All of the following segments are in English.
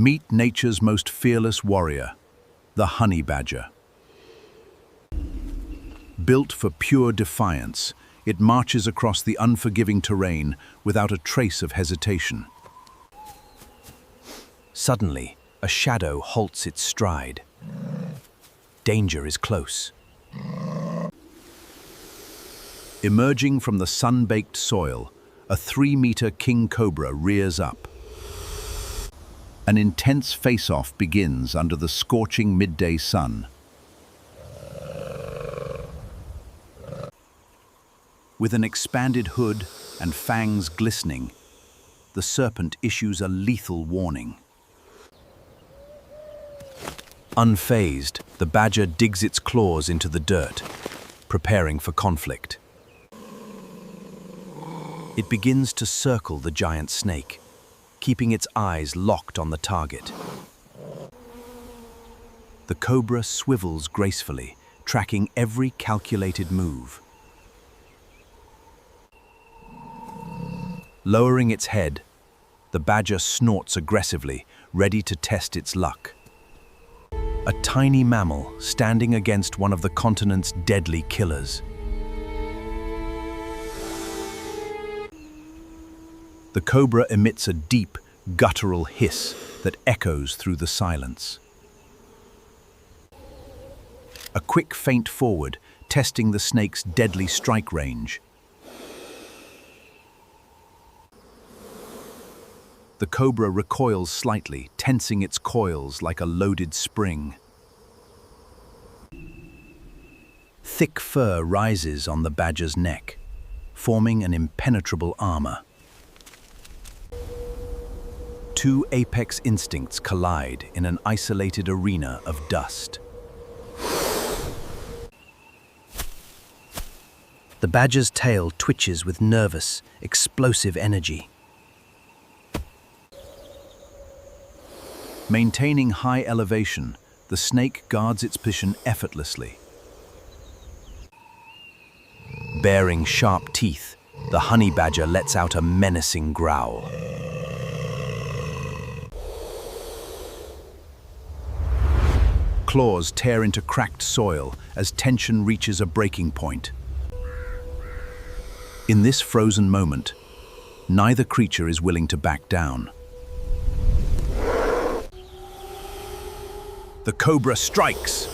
Meet nature's most fearless warrior, the honey badger. Built for pure defiance, it marches across the unforgiving terrain without a trace of hesitation. Suddenly, a shadow halts its stride. Danger is close. Emerging from the sun-baked soil, a 3-meter King Cobra rears up. An intense face-off begins under the scorching midday sun. With an expanded hood and fangs glistening, the serpent issues a lethal warning. Unfazed, the badger digs its claws into the dirt, preparing for conflict. It begins to circle the giant snake, keeping its eyes locked on the target. The cobra swivels gracefully, tracking every calculated move. Lowering its head, the badger snorts aggressively, ready to test its luck. A tiny mammal standing against one of the continent's deadly killers. The cobra emits a deep, guttural hiss that echoes through the silence. A quick feint forward, testing the snake's deadly strike range. The cobra recoils slightly, tensing its coils like a loaded spring. Thick fur rises on the badger's neck, forming an impenetrable armor. Two apex instincts collide in an isolated arena of dust. The badger's tail twitches with nervous, explosive energy. Maintaining high elevation, the snake guards its position effortlessly. Baring sharp teeth, the honey badger lets out a menacing growl. Claws tear into cracked soil as tension reaches a breaking point. In this frozen moment, neither creature is willing to back down. The cobra strikes,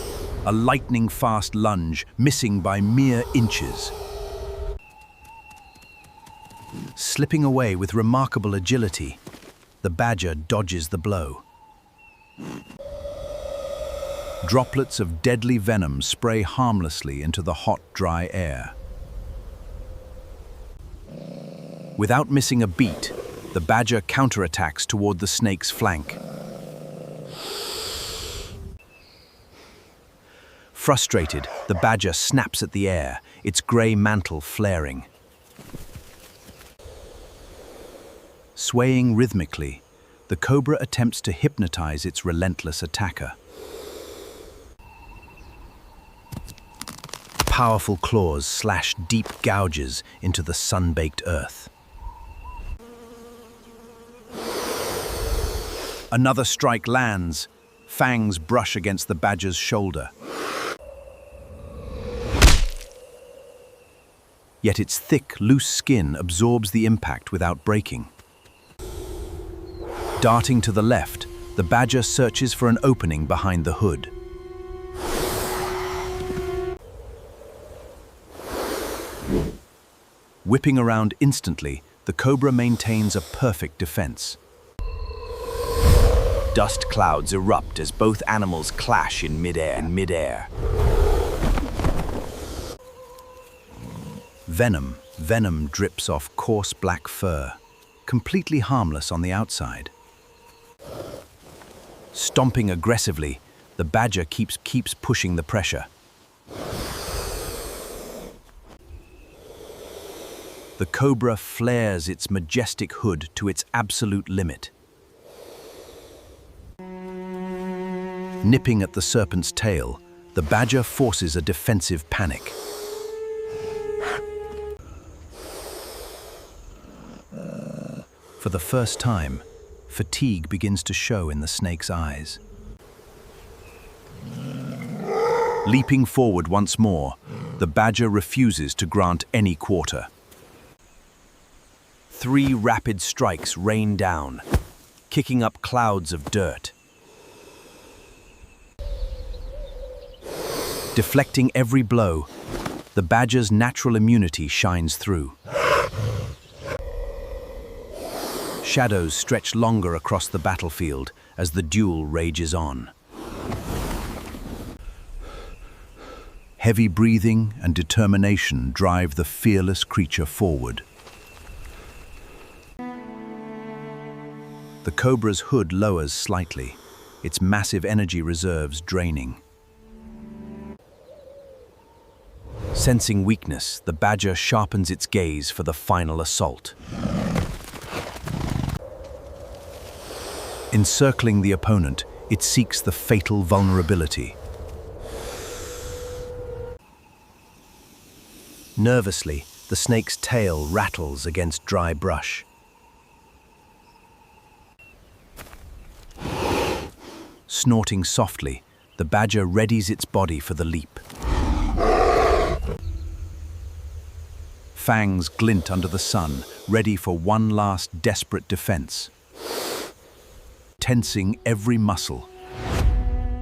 a lightning-fast lunge, missing by mere inches. Slipping away with remarkable agility, the badger dodges the blow. Droplets of deadly venom spray harmlessly into the hot, dry air. Without missing a beat, the badger counterattacks toward the snake's flank. Frustrated, the badger snaps at the air, its grey mantle flaring. Swaying rhythmically, the cobra attempts to hypnotize its relentless attacker. Powerful claws slash deep gouges into the sun-baked earth. Another strike lands. Fangs brush against the badger's shoulder. Yet its thick, loose skin absorbs the impact without breaking. Darting to the left, the badger searches for an opening behind the hood. Whipping around instantly, the cobra maintains a perfect defense. Dust clouds erupt as both animals clash in midair. Venom drips off coarse black fur, completely harmless on the outside. Stomping aggressively, the badger keeps pushing the pressure. The cobra flares its majestic hood to its absolute limit. Nipping at the serpent's tail, the badger forces a defensive panic. For the first time, Fatigue begins to show in the snake's eyes. Leaping forward once more, the badger refuses to grant any quarter. 3 rapid strikes rain down, kicking up clouds of dirt. Deflecting every blow, the badger's natural immunity shines through. Shadows stretch longer across the battlefield as the duel rages on. Heavy breathing and determination drive the fearless creature forward. The cobra's hood lowers slightly, its massive energy reserves draining. Sensing weakness, the badger sharpens its gaze for the final assault. Encircling the opponent, it seeks the fatal vulnerability. Nervously, the snake's tail rattles against dry brush. Snorting softly, the badger readies its body for the leap. Fangs glint under the sun, ready for one last desperate defense. Tensing every muscle,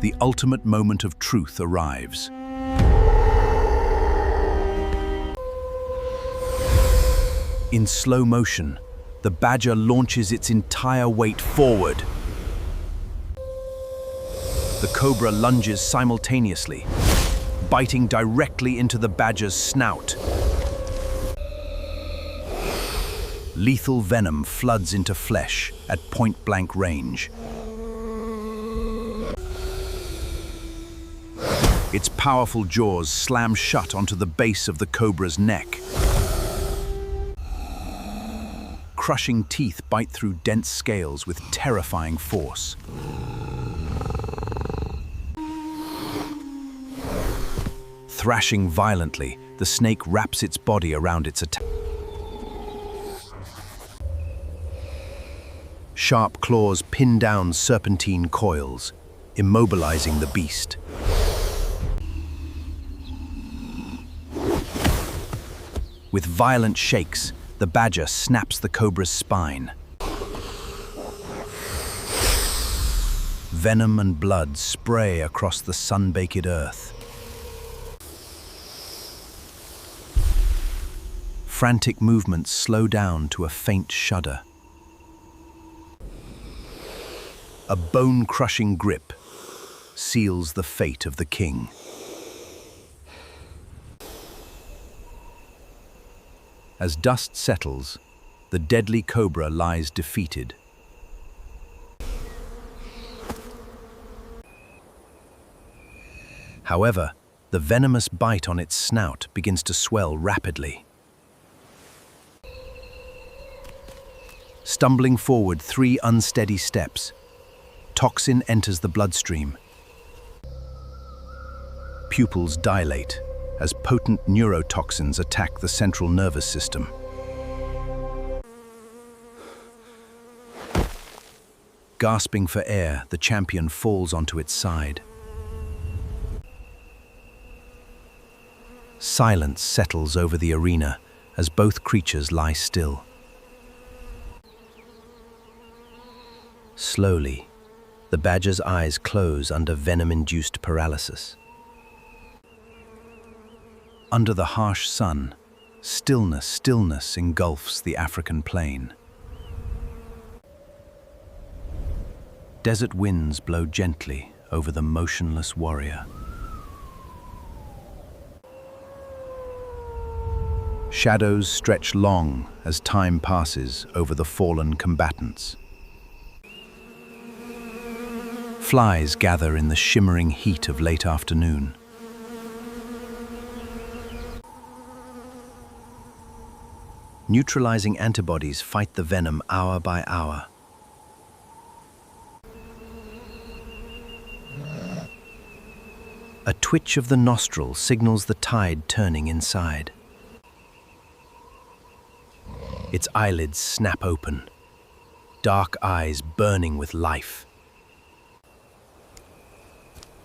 the ultimate moment of truth arrives. In slow motion, the badger launches its entire weight forward. The cobra lunges simultaneously, biting directly into the badger's snout. Lethal venom floods into flesh at point-blank range. Its powerful jaws slam shut onto the base of the cobra's neck. Crushing teeth bite through dense scales with terrifying force. Thrashing violently, the snake wraps its body around its attack. Sharp claws pin down serpentine coils, immobilizing the beast. With violent shakes, the badger snaps the cobra's spine. Venom and blood spray across the sun-baked earth. Frantic movements slow down to a faint shudder. A bone-crushing grip seals the fate of the king. As dust settles, the deadly cobra lies defeated. However, the venomous bite on its snout begins to swell rapidly. Stumbling forward 3 unsteady steps, toxin enters the bloodstream. Pupils dilate as potent neurotoxins attack the central nervous system. Gasping for air, the champion falls onto its side. Silence settles over the arena as both creatures lie still. Slowly, the badger's eyes close under venom-induced paralysis. Under the harsh sun, stillness engulfs the African plain. Desert winds blow gently over the motionless warrior. Shadows stretch long as time passes over the fallen combatants. Flies gather in the shimmering heat of late afternoon. Neutralizing antibodies fight the venom hour by hour. A twitch of the nostril signals the tide turning inside. Its eyelids snap open. dark eyes burning with life.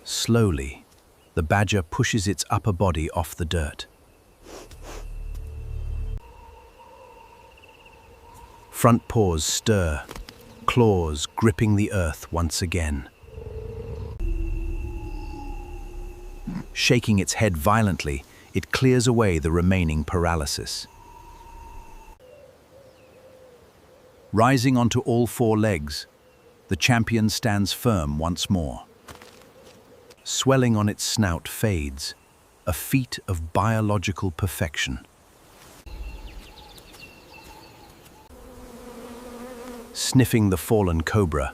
Slowly, the badger pushes its upper body off the dirt. Front paws stir, claws gripping the earth once again. Shaking its head violently, it clears away the remaining paralysis. Rising onto all four legs, the champion stands firm once more. Swelling on its snout fades, a feat of biological perfection. Sniffing the fallen cobra,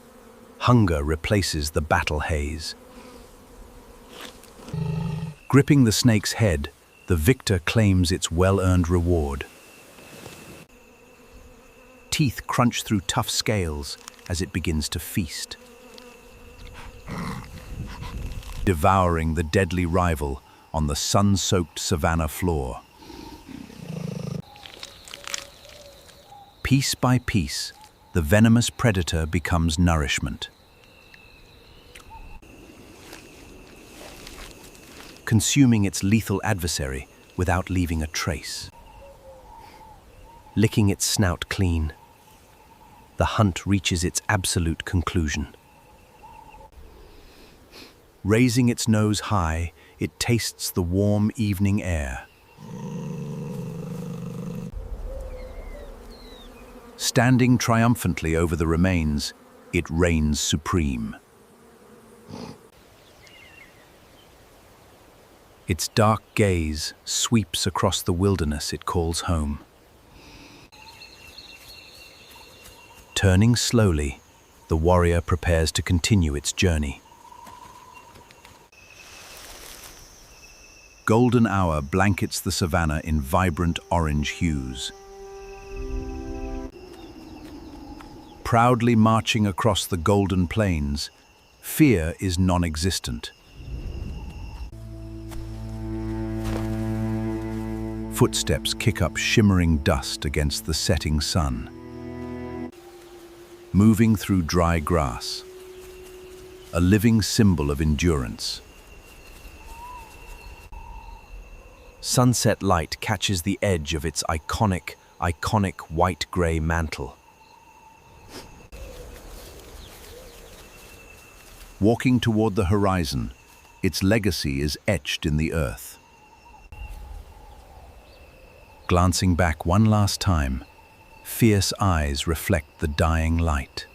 hunger replaces the battle haze. Gripping the snake's head, the victor claims its well-earned reward. Teeth crunch through tough scales as it begins to feast. Devouring the deadly rival on the sun-soaked Savannah floor. Piece by piece, the venomous predator becomes nourishment. Consuming its lethal adversary without leaving a trace. Licking its snout clean, the hunt reaches its absolute conclusion. Raising its nose high, it tastes the warm evening air. Standing triumphantly over the remains, it reigns supreme. Its dark gaze sweeps across the wilderness it calls home. Turning slowly, the warrior prepares to continue its journey. Golden hour blankets the savannah in vibrant orange hues. Proudly marching across the golden plains, fear is non-existent. Footsteps kick up shimmering dust against the setting sun. Moving through dry grass, a living symbol of endurance. Sunset light catches the edge of its iconic white-gray mantle. Walking toward the horizon, its legacy is etched in the earth. Glancing back one last time, fierce eyes reflect the dying light.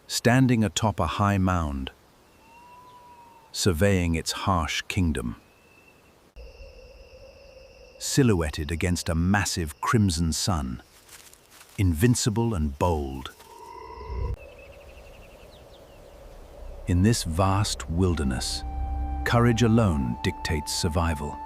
Standing atop a high mound, surveying its harsh kingdom. Silhouetted against a massive crimson sun, invincible and bold. In this vast wilderness, courage alone dictates survival.